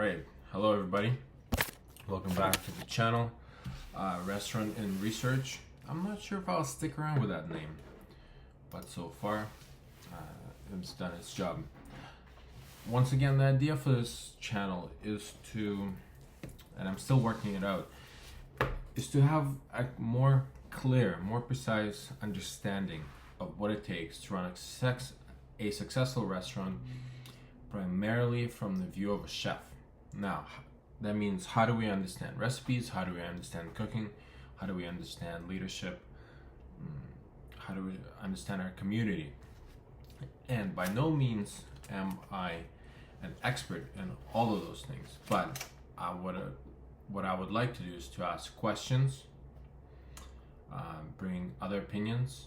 Alright, hello everybody. Welcome back to the channel. Restaurant and Research. I'm not sure if I'll stick around with that name, but so far it's done its job. Once again, the idea for this channel is to, and I'm still working it out, is to have a more clear, more precise understanding of what it takes to run a successful restaurant, primarily from the view of a chef. Now, that means, how do we understand recipes? How do we understand cooking? How do we understand leadership? How do we understand our community? And by no means am I an expert in all of those things, but what I would like to do is to ask questions, bring other opinions,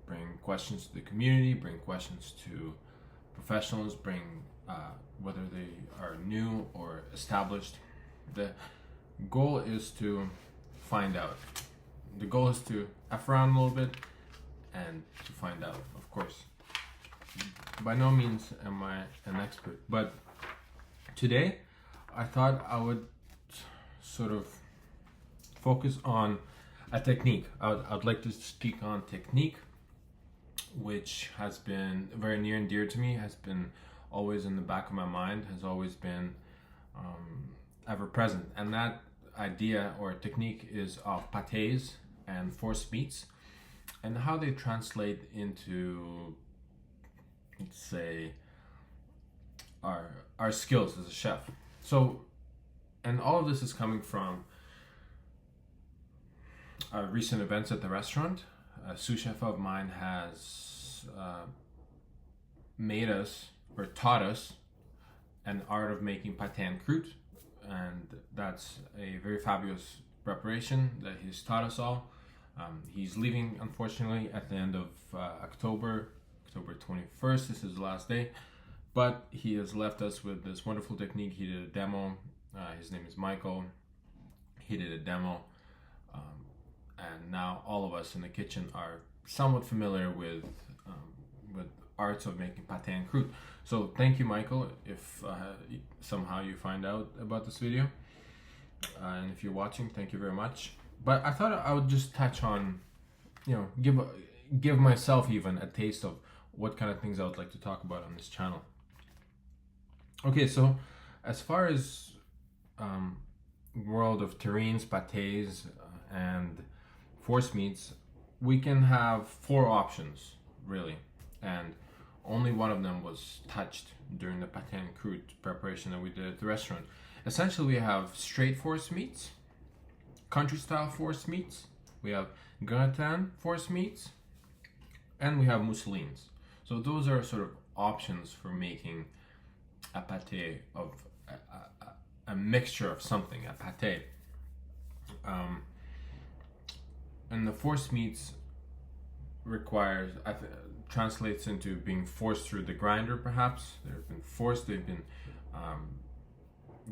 bring questions to the community, bring questions to professionals, bring whether they are new or established. The goal is to find out. The goal is to F around a little bit and to find out, of course. By no means am I an expert, but today I thought I would sort of focus on a technique. I'd like to speak on technique, which has been very near and dear to me, has been always in the back of my mind, has always been ever present. And that idea or technique is of pâtés and Forcemeats, and how they translate into, let's say, our skills as a chef. So, and all of this is coming from recent events at the restaurant. A sous chef of mine has made us, or taught us, an art of making pâté en croûte, and that's a very fabulous preparation that he's taught us all. He's leaving, unfortunately, at the end of October 21st. This is his last day, but he has left us with this wonderful technique. He did a demo. His name is Michael. He did a demo, and now all of us in the kitchen are somewhat familiar with arts of making pâté en croûte. So thank you, Michael, if somehow you find out about this video, and if you're watching, thank you very much. But I thought I would just touch on, give myself even a taste of what kind of things I would like to talk about on this channel. Okay, so as far as world of terrines, pâtés, and Forcemeats, we can have four options, really, and only one of them was touched during the pâté en croûte preparation that we did at the restaurant. Essentially, we have straight Forcemeats, country style Forcemeats, we have gratin Forcemeats, and we have mousselines. So those are sort of options for making a pâté of a mixture of something, a pâté. And the Forcemeats requires, translates into being forced through the grinder, perhaps. They've been forced, they've been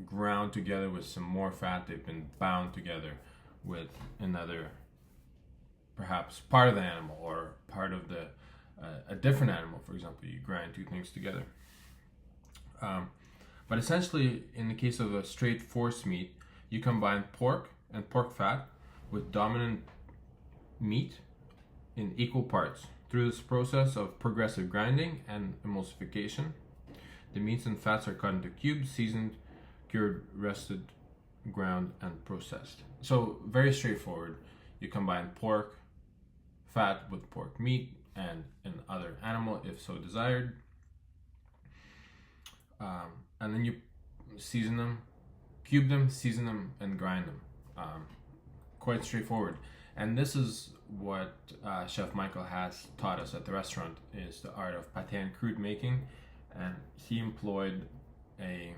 ground together with some more fat, they've been bound together with another, perhaps part of the animal, or part of the a different animal. For example, you grind two things together. But essentially, in the case of a straight Forcemeat, you combine pork and pork fat with dominant meat in equal parts. Through this process of progressive grinding and emulsification, the meats and fats are cut into cubes, seasoned, cured, rested, ground, and processed. So very straightforward. You combine pork fat with pork meat and an other animal if so desired, and then you season them, cube them, season them, and grind them. Quite straightforward. And this is what Chef Michael has taught us at the restaurant, is the art of pâté en croûte making. And he employed a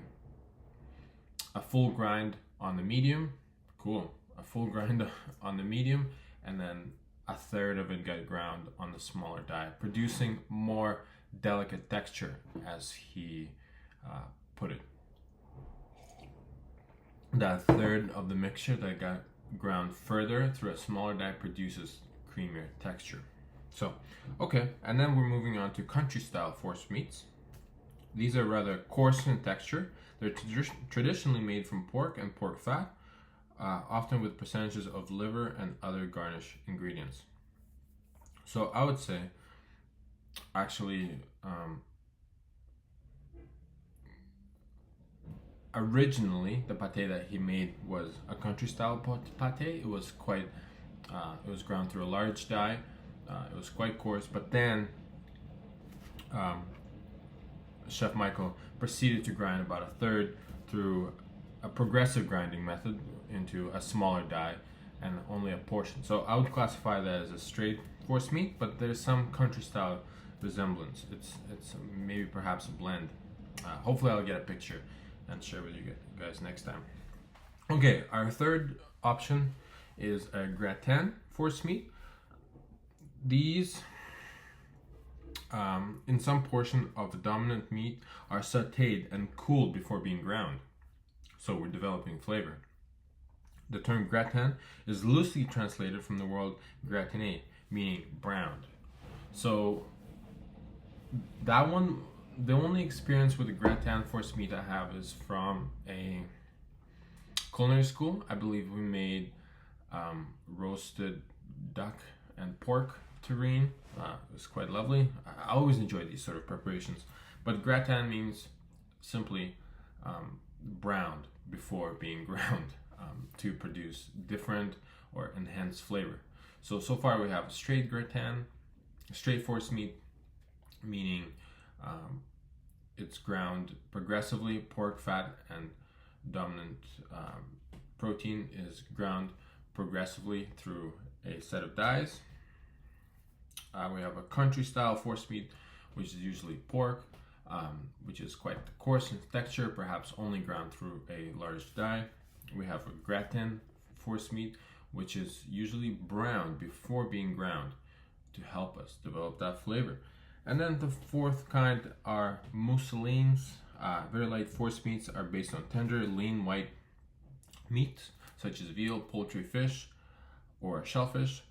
full grind on the medium. Cool. A full grind on the medium, and then a third of it got ground on the smaller die, producing more delicate texture, as he put it. That third of the mixture that got ground further through a smaller die produces creamier texture. So, okay, and then we're moving on to country style Forcemeats. These are rather coarse in texture. They're traditionally made from pork and pork fat, often with percentages of liver and other garnish ingredients. So I would say, actually, originally the pate that he made was a country style pate. It was quite, it was ground through a large die. It was quite coarse, but then Chef Michael proceeded to grind about a third through a progressive grinding method into a smaller die and only a portion. So I would classify that as a straight force meat, but there's some country style resemblance. It's maybe perhaps a blend. Hopefully I'll get a picture and share with you guys next time. Okay, our third option is a gratin force meat. These in some portion of the dominant meat are sauteed and cooled before being ground. So we're developing flavor. The term gratin is loosely translated from the word gratiné, meaning browned. So that one, the only experience with the gratin force meat I have is from a culinary school. I believe we made roasted duck and pork terrine. It was quite lovely. I always enjoy these sort of preparations. But gratin means simply browned before being ground to produce different or enhanced flavor. So far we have straight gratin, straight force meat, meaning it's ground progressively. Pork fat and dominant protein is ground progressively through a set of dies. We have a country style force meat, which is usually pork, which is quite coarse in texture, perhaps only ground through a large die. We have a gratin force meat, which is usually browned before being ground to help us develop that flavor. And then the fourth kind are mousselines. Very light force meats are based on tender, lean white meats, such as veal, poultry, fish, or shellfish.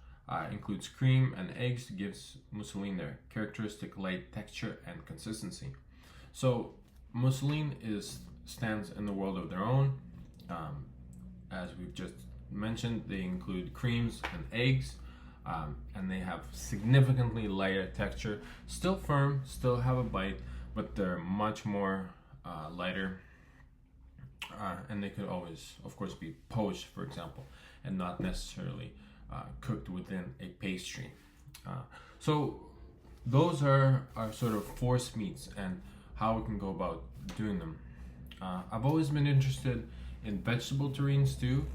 Includes cream and eggs, gives mousseline their characteristic light texture and consistency. So mousseline stands in the world of their own. As we've just mentioned, they include creams and eggs, and they have significantly lighter texture. Still firm, still have a bite, but they're much more lighter. And they could always, of course, be poached, for example, and not necessarily cooked within a pastry. So those are our sort of force meats and how we can go about doing them. I've always been interested in vegetable terrines too,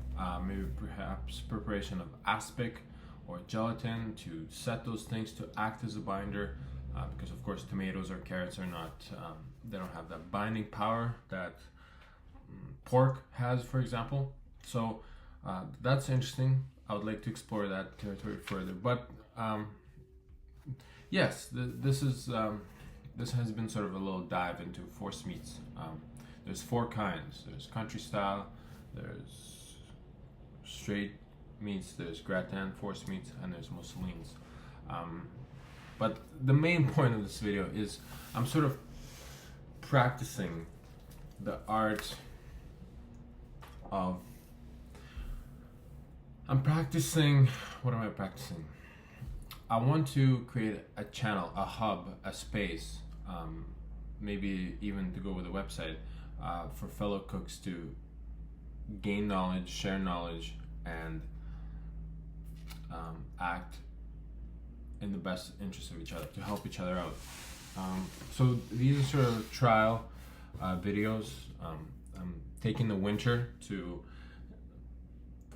maybe perhaps preparation of aspic or gelatin to set those things to act as a binder, because of course tomatoes or carrots are not, they don't have that binding power that pork has, for example. So that's interesting. I would like to explore that territory further. But yes, this has been sort of a little dive into force meats. There's four kinds. There's country style, there's straight meats, there's gratin force meats, and there's mousselines. But the main point of this video is I'm sort of practicing the art of what am I practicing? I want to create a channel, a hub, a space, maybe even to go with a website, for fellow cooks to gain knowledge, share knowledge, and act in the best interest of each other, to help each other out. So these are sort of trial videos. I'm taking the winter to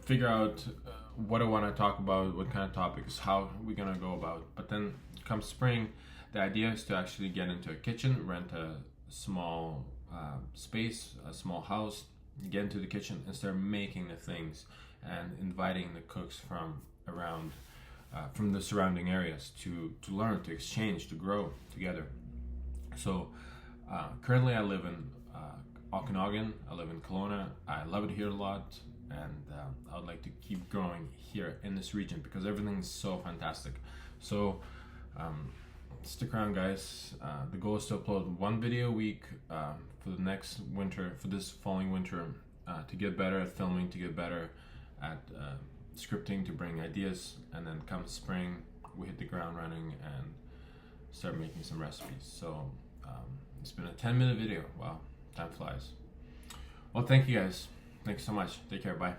figure out what I want to talk about, what kind of topics, how we're gonna go about. But then come spring, the idea is to actually get into a kitchen, rent a small space, a small house, get into the kitchen and start making the things and inviting the cooks from around, from the surrounding areas to learn, to exchange, to grow together. So currently I live in Okanagan, I live in Kelowna. I love it here a lot, and I would like to keep growing here in this region because everything is so fantastic. So stick around, guys. The goal is to upload 1 video a week for the next winter, for this following winter, to get better at filming, to get better at scripting, to bring ideas, and then come spring, we hit the ground running and start making some recipes. So it's been a 10-minute video. Wow, time flies. Well, thank you guys. Thanks so much. Take care. Bye.